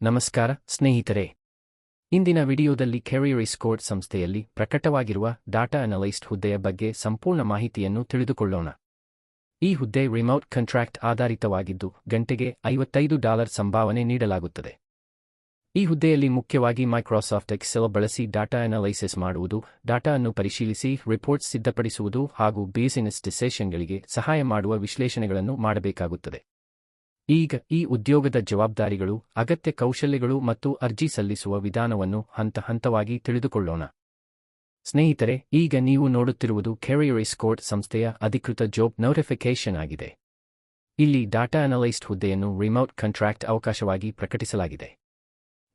ನಮಸ್ಕಾರ ಸ್ನೇಹಿತರೆ. ಇಂದಿನ ವಿಡಿಯೋದಲ್ಲಿ ಕೆರಿಯರ್ ಸಂಸ್ಥೆಯಲ್ಲಿ ಪ್ರಕಟವಾಗಿರುವ ಡಾಟಾ ಅನಲಿಸ್ಟ್ ಹುದ್ದೆಯ ಬಗ್ಗೆ ಸಂಪೂರ್ಣ ಮಾಹಿತಿಯನ್ನು ತಿಳಿದುಕೊಳ್ಳೋಣ. ಈ ಹುದ್ದೆ ರಿಮೋಟ್ ಕಾಂಟ್ರಾಕ್ಟ್ ಆಧಾರಿತವಾಗಿದ್ದು ಗಂಟೆಗೆ $55 ಸಂಭಾವನೆ ನೀಡಲಾಗುತ್ತದೆ. ಈ ಹುದ್ದೆಯಲ್ಲಿ ಮುಖ್ಯವಾಗಿ ಮೈಕ್ರೋಸಾಫ್ಟ್ ಎಕ್ಸೆಲ್ ಬಳಸಿ ಡಾಟಾ ಅನಲೈಸಿಸ್ ಮಾಡುವುದು, ಡಾಟಾ ಅನ್ನು ಪರಿಶೀಲಿಸಿ ರಿಪೋರ್ಟ್ಸ್ ಸಿದ್ಧಪಡಿಸುವುದು ಹಾಗೂ ಬಿಸಿನೆಸ್ ಡಿಸಿಷನ್ಗಳಿಗೆ ಸಹಾಯ ಮಾಡುವ ವಿಶ್ಲೇಷಣೆಗಳನ್ನು ಮಾಡಬೇಕಾಗುತ್ತದೆ. ಈಗ ಈ ಉದ್ಯೋಗದ ಜವಾಬ್ದಾರಿಗಳು, ಅಗತ್ಯ ಕೌಶಲ್ಯಗಳು ಮತ್ತು ಅರ್ಜಿ ಸಲ್ಲಿಸುವ ವಿಧಾನವನ್ನು ಹಂತ ಹಂತವಾಗಿ ತಿಳಿದುಕೊಳ್ಳೋಣ. ಸ್ನೇಹಿತರೆ, ಈಗ ನೀವು ನೋಡುತ್ತಿರುವುದು ಕೆರಿಯರ್ ಸಂಸ್ಥೆಯ ಅಧಿಕೃತ ಜಾಬ್ ನೋಟಿಫಿಕೇಶನ್ ಆಗಿದೆ. ಇಲ್ಲಿ ಡಾಟಾ ಅನಲಿಸ್ಟ್ ಹುದ್ದೆಯನ್ನು ರಿಮೋಟ್ ಕಾಂಟ್ರಾಕ್ಟ್ ಅವಕಾಶವಾಗಿ ಪ್ರಕಟಿಸಲಾಗಿದೆ.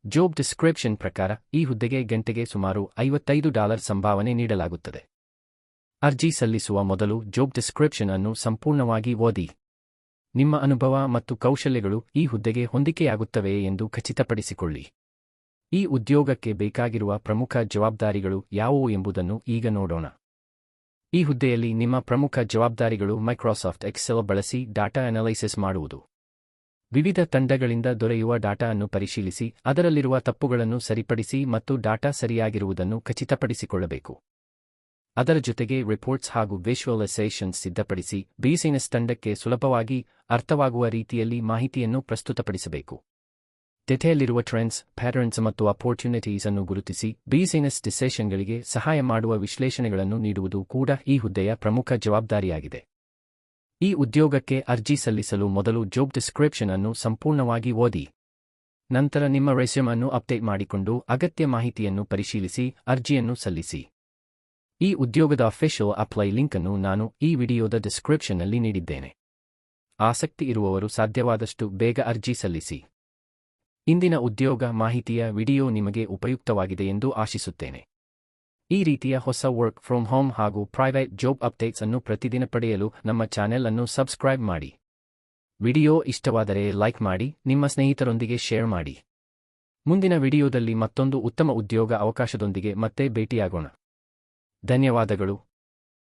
ಜಾಬ್ ಡಿಸ್ಕ್ರಿಪ್ಷನ್ ಪ್ರಕಾರ ಈ ಹುದ್ದೆಗೆ ಗಂಟೆಗೆ ಸುಮಾರು $55 ಸಂಭಾವನೆ ನೀಡಲಾಗುತ್ತದೆ. ಅರ್ಜಿ ಸಲ್ಲಿಸುವ ಮೊದಲು ಜಾಬ್ ಡಿಸ್ಕ್ರಿಪ್ಷನ್ ಅನ್ನು ಸಂಪೂರ್ಣವಾಗಿ ಓದಿ. ನಿಮ್ಮ ಅನುಭವ ಮತ್ತು ಕೌಶಲ್ಯಗಳು ಈ ಹುದ್ದೆಗೆ ಹೊಂದಿಕೆಯಾಗುತ್ತವೆಯೇ ಎಂದು ಖಚಿತಪಡಿಸಿಕೊಳ್ಳಿ. ಈ ಉದ್ಯೋಗಕ್ಕೆ ಬೇಕಾಗಿರುವ ಪ್ರಮುಖ ಜವಾಬ್ದಾರಿಗಳು ಯಾವುವು ಎಂಬುದನ್ನು ಈಗ ನೋಡೋಣ. ಈ ಹುದ್ದೆಯಲ್ಲಿ ನಿಮ್ಮ ಪ್ರಮುಖ ಜವಾಬ್ದಾರಿಗಳು ಮೈಕ್ರೋಸಾಫ್ಟ್ ಎಕ್ಸೆಲ್ ಬಳಸಿ ಡಾಟಾ ಅನಲೈಸಿಸ್ ಮಾಡುವುದು. ವಿವಿಧ ತಂಡಗಳಿಂದ ದೊರೆಯುವ ಡಾಟಾ ಅನ್ನು ಪರಿಶೀಲಿಸಿ, ಅದರಲ್ಲಿರುವ ತಪ್ಪುಗಳನ್ನು ಸರಿಪಡಿಸಿ ಮತ್ತು ಡಾಟಾ ಸರಿಯಾಗಿರುವುದನ್ನು ಖಚಿತಪಡಿಸಿಕೊಳ್ಳಬೇಕು. ಅದರ ಜೊತೆಗೆ ರಿಪೋರ್ಟ್ಸ್ ಹಾಗೂ ವಿಜುವಲೈಸೇಷನ್ಸ್ ಸಿದ್ಧಪಡಿಸಿ ಬಿಸಿನೆಸ್ ತಂಡಕ್ಕೆ ಸುಲಭವಾಗಿ ಅರ್ಥವಾಗುವ ರೀತಿಯಲ್ಲಿ ಮಾಹಿತಿಯನ್ನು ಪ್ರಸ್ತುತಪಡಿಸಬೇಕು. ಡೇಟಾಯಲ್ಲಿರುವ ಟ್ರೆಂಡ್ಸ್, ಪ್ಯಾಟರ್ನ್ಸ್ ಮತ್ತು ಅಪೋರ್ಚುನಿಟೀಸ್ ಅನ್ನು ಗುರುತಿಸಿ ಬಿಸಿನೆಸ್ ಡಿಸಿಷನ್ಗಳಿಗೆ ಸಹಾಯ ಮಾಡುವ ವಿಶ್ಲೇಷಣೆಗಳನ್ನು ನೀಡುವುದು ಕೂಡ ಈ ಹುದ್ದೆಯ ಪ್ರಮುಖ ಜವಾಬ್ದಾರಿಯಾಗಿದೆ. ಈ ಉದ್ಯೋಗಕ್ಕೆ ಅರ್ಜಿ ಸಲ್ಲಿಸಲು ಮೊದಲು ಜಾಬ್ ಡಿಸ್ಕ್ರಿಪ್ಷನ್ ಅನ್ನು ಸಂಪೂರ್ಣವಾಗಿ ಓದಿ. ನಂತರ ನಿಮ್ಮ ರೆಸ್ಯೂಮ್ ಅನ್ನು ಅಪ್ಡೇಟ್ ಮಾಡಿಕೊಂಡು ಅಗತ್ಯ ಮಾಹಿತಿಯನ್ನು ಪರಿಶೀಲಿಸಿ ಅರ್ಜಿಯನ್ನು ಸಲ್ಲಿಸಿ. ಈ ಉದ್ಯೋಗದ ಅಫಿಷಿಯಲ್ ಅಪ್ಲೈ ಲಿಂಕ್ ಅನ್ನು ನಾನು ಈ ವಿಡಿಯೋದ ಡಿಸ್ಕ್ರಿಪ್ಷನ್ನಲ್ಲಿ ನೀಡಿದ್ದೇನೆ. ಆಸಕ್ತಿ ಇರುವವರು ಸಾಧ್ಯವಾದಷ್ಟು ಬೇಗ ಅರ್ಜಿ ಸಲ್ಲಿಸಿ. ಇಂದಿನ ಉದ್ಯೋಗ ಮಾಹಿತಿಯ ವಿಡಿಯೋ ನಿಮಗೆ ಉಪಯುಕ್ತವಾಗಿದೆ ಎಂದು ಆಶಿಸುತ್ತೇನೆ. ಈ ರೀತಿಯ ಹೊಸ ವರ್ಕ್ ಫ್ರಮ್ ಹೋಮ್ ಹಾಗೂ ಪ್ರೈವೇಟ್ ಜಾಬ್ ಅಪ್ಡೇಟ್ಸ್ ಅನ್ನು ಪ್ರತಿದಿನ ಪಡೆಯಲು ನಮ್ಮ ಚಾನೆಲ್ ಅನ್ನು ಸಬ್ಸ್ಕ್ರೈಬ್ ಮಾಡಿ. ವಿಡಿಯೋ ಇಷ್ಟವಾದರೆ ಲೈಕ್ ಮಾಡಿ, ನಿಮ್ಮ ಸ್ನೇಹಿತರೊಂದಿಗೆ ಶೇರ್ ಮಾಡಿ. ಮುಂದಿನ ವಿಡಿಯೋದಲ್ಲಿ ಮತ್ತೊಂದು ಉತ್ತಮ ಉದ್ಯೋಗ ಅವಕಾಶದೊಂದಿಗೆ ಮತ್ತೆ ಭೇಟಿಯಾಗೋಣ. ಧನ್ಯವಾದಗಳು.